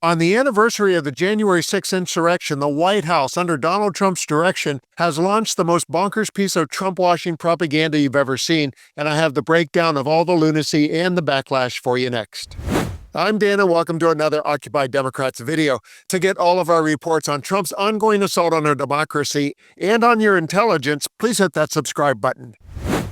On the anniversary of the January 6th insurrection, the White House, under Donald Trump's direction, has launched the most bonkers piece of Trump-washing propaganda you've ever seen, and I have the breakdown of all the lunacy and the backlash for you next. I'm Dan, and welcome to another Occupy Democrats video. To get all of our reports on Trump's ongoing assault on our democracy and on your intelligence, please hit that subscribe button.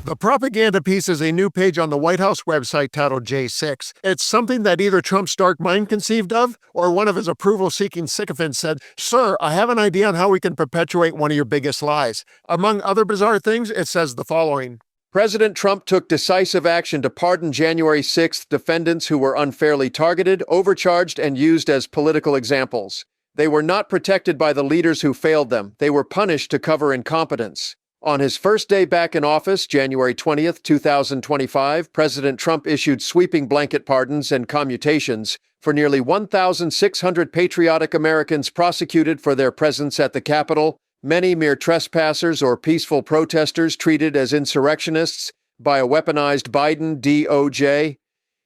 The propaganda piece is a new page on the White House website titled J6. It's something that either Trump's dark mind conceived of, or one of his approval-seeking sycophants said, "Sir, I have an idea on how we can perpetuate one of your biggest lies." Among other bizarre things, it says the following. President Trump took decisive action to pardon January 6th defendants who were unfairly targeted, overcharged, and used as political examples. They were not protected by the leaders who failed them. They were punished to cover incompetence. On his first day back in office, January 20th, 2025, President Trump issued sweeping blanket pardons and commutations for nearly 1,600 patriotic Americans prosecuted for their presence at the Capitol, many mere trespassers or peaceful protesters treated as insurrectionists by a weaponized Biden DOJ.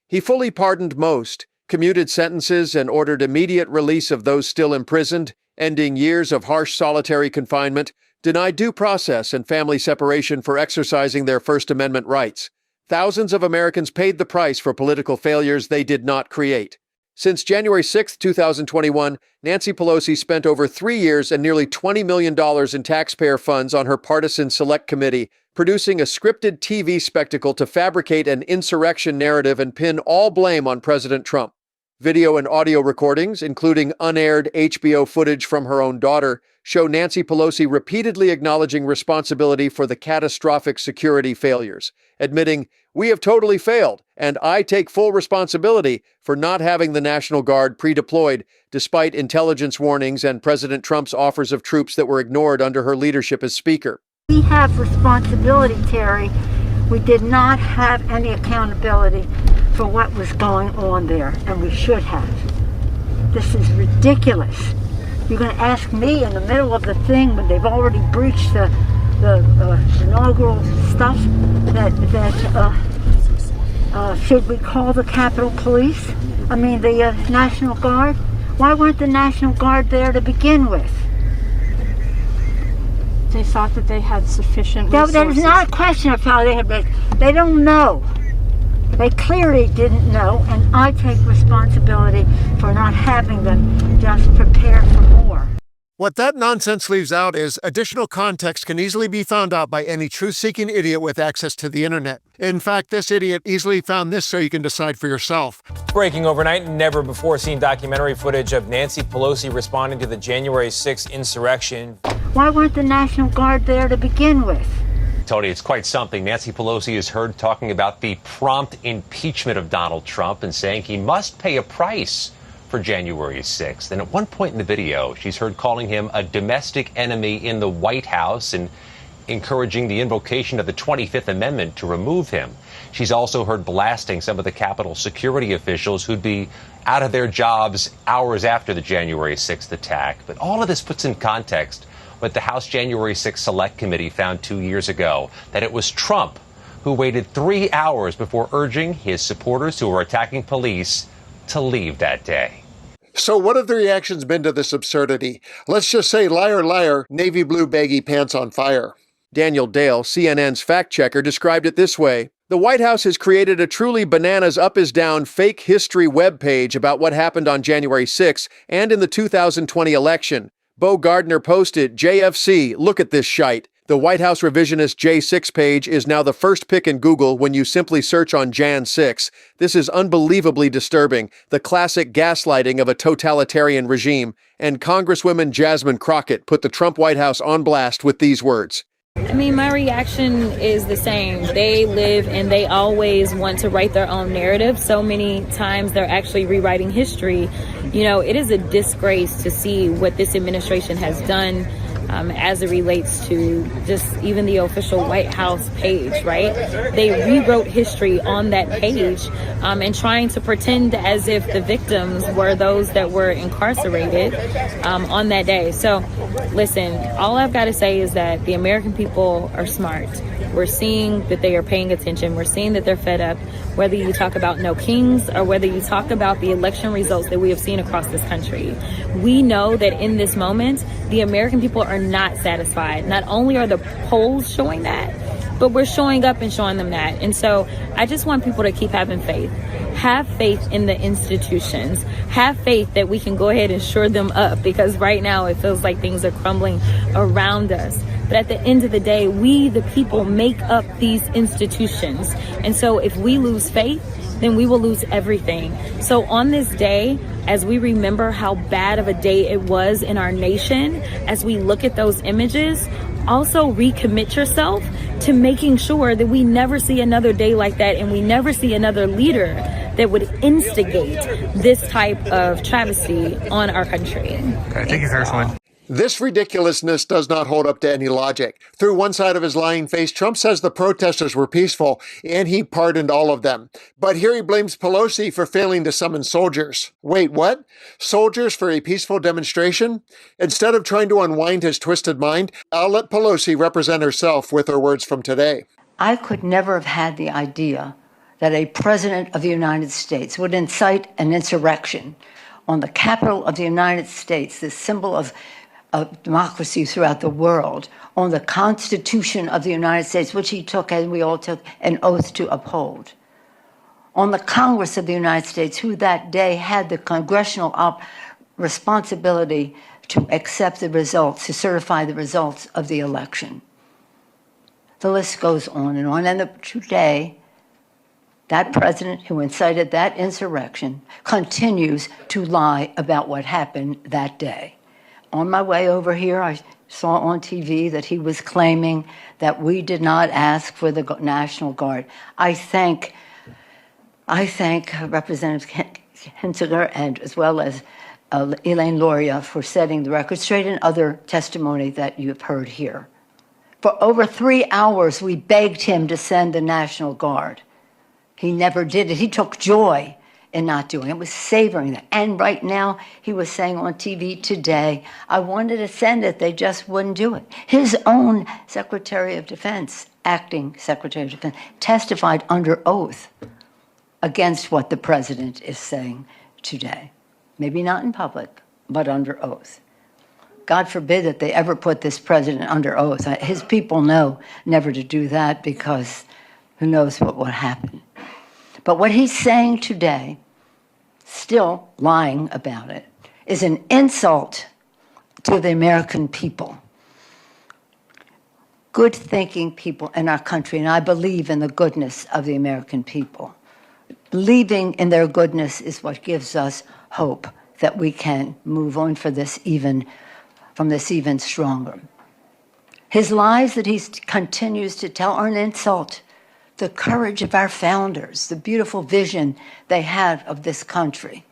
He fully pardoned most, commuted sentences, and ordered immediate release of those still imprisoned, ending years of harsh solitary confinement, denied due process and family separation for exercising their First Amendment rights. Thousands of Americans paid the price for political failures they did not create. Since January 6, 2021, Nancy Pelosi spent over 3 years and nearly $20 million in taxpayer funds on her partisan select committee, producing a scripted TV spectacle to fabricate an insurrection narrative and pin all blame on President Trump. Video and audio recordings, including unaired HBO footage from her own daughter, show Nancy Pelosi repeatedly acknowledging responsibility for the catastrophic security failures, admitting, "We have totally failed, and I take full responsibility for not having the National Guard pre-deployed, despite intelligence warnings and President Trump's offers of troops that were ignored under her leadership as Speaker." We have responsibility, Terry. We did not have any accountability for what was going on there, and we should have. This is ridiculous. You're going to ask me in the middle of the thing when they've already breached the inaugural stuff that should we call the Capitol Police? I mean the National Guard? Why weren't the National Guard there to begin with? They thought that they had sufficient resources. That is not a question of how they had. They don't know. They clearly didn't know, and I take responsibility for not having them just prepare for more. What that nonsense leaves out is additional context can easily be found out by any truth-seeking idiot with access to the internet. In fact, this idiot easily found this so you can decide for yourself. Breaking overnight, never-before-seen documentary footage of Nancy Pelosi responding to the January 6th insurrection. Why weren't the National Guard there to begin with? Tony, it's quite something. Nancy Pelosi is heard talking about the prompt impeachment of Donald Trump and saying he must pay a price for January 6th. And at one point in the video, she's heard calling him a domestic enemy in the White House and encouraging the invocation of the 25th Amendment to remove him. She's also heard blasting some of the Capitol security officials who'd be out of their jobs hours after the January 6th attack. But all of this puts in context what the House January 6th Select Committee found 2 years ago, that it was Trump who waited 3 hours before urging his supporters who were attacking police to leave that day. So what have the reactions been to this absurdity? Let's just say liar, liar, navy blue baggy pants on fire. Daniel Dale, CNN's fact-checker, described it this way. The White House has created a truly bananas up-is-down fake history webpage about what happened on January 6th and in the 2020 election. Bo Gardner posted, "JFC, look at this shite." The White House revisionist J6 page is now the first pick in Google when you simply search on Jan 6. This is unbelievably disturbing, the classic gaslighting of a totalitarian regime. And Congresswoman Jasmine Crockett put the Trump White House on blast with these words. I mean, my reaction is the same. They live and they always want to write their own narrative. So many times they're actually rewriting history. You know, it is a disgrace to see what this administration has done as it relates to just even the official White House page, right? They rewrote history on that page and trying to pretend as if the victims were those that were incarcerated on that day. So listen, all I've got to say is that the American people are smart. We're seeing that they are paying attention. We're seeing that they're fed up, whether you talk about no kings or whether you talk about the election results that we have seen across this country. We know that in this moment, the American people are not satisfied. Not only are the polls showing that, but we're showing up and showing them that. And so I just want people to keep having faith. Have faith in the institutions. Have faith that we can go ahead and shore them up, because right now it feels like things are crumbling around us. But at the end of the day, we, the people, make up these institutions. And so if we lose faith, then we will lose everything. So on this day, as we remember how bad of a day it was in our nation, as we look at those images, also recommit yourself to making sure that we never see another day like that, and we never see another leader that would instigate this type of travesty on our country. Okay, thank you, Congresswoman. This ridiculousness does not hold up to any logic. Through one side of his lying face, Trump says the protesters were peaceful and he pardoned all of them. But here he blames Pelosi for failing to summon soldiers. Wait, what? Soldiers for a peaceful demonstration? Instead of trying to unwind his twisted mind, I'll let Pelosi represent herself with her words from today. I could never have had the idea that a president of the United States would incite an insurrection on the Capitol of the United States, the symbol of democracy throughout the world, on the Constitution of the United States, which he took, and we all took, an oath to uphold, on the Congress of the United States, who that day had the congressional responsibility to accept the results, to certify the results of the election. The list goes on. And today, that president who incited that insurrection continues to lie about what happened that day. On my way over here, I saw on TV that he was claiming that we did not ask for the National Guard. I thank Representative Hinziger and as well as Elaine Loria for setting the record straight, and other testimony that you've heard here. For over 3 hours, we begged him to send the National Guard. He never did it. He took joy in not doing it, was savoring that. And right now, he was saying on TV today, I wanted to send it, they just wouldn't do it. His own Secretary of Defense, acting Secretary of Defense, testified under oath against what the president is saying today. Maybe not in public, but under oath. God forbid that they ever put this president under oath. His people know never to do that, because who knows what will happen. But what he's saying today, still lying about it, is an insult to the American people. Good thinking people in our country, and I believe in the goodness of the American people. Believing in their goodness is what gives us hope that we can move on from this even stronger. His lies that he continues to tell are an insult. The courage of our founders, the beautiful vision they had of this country.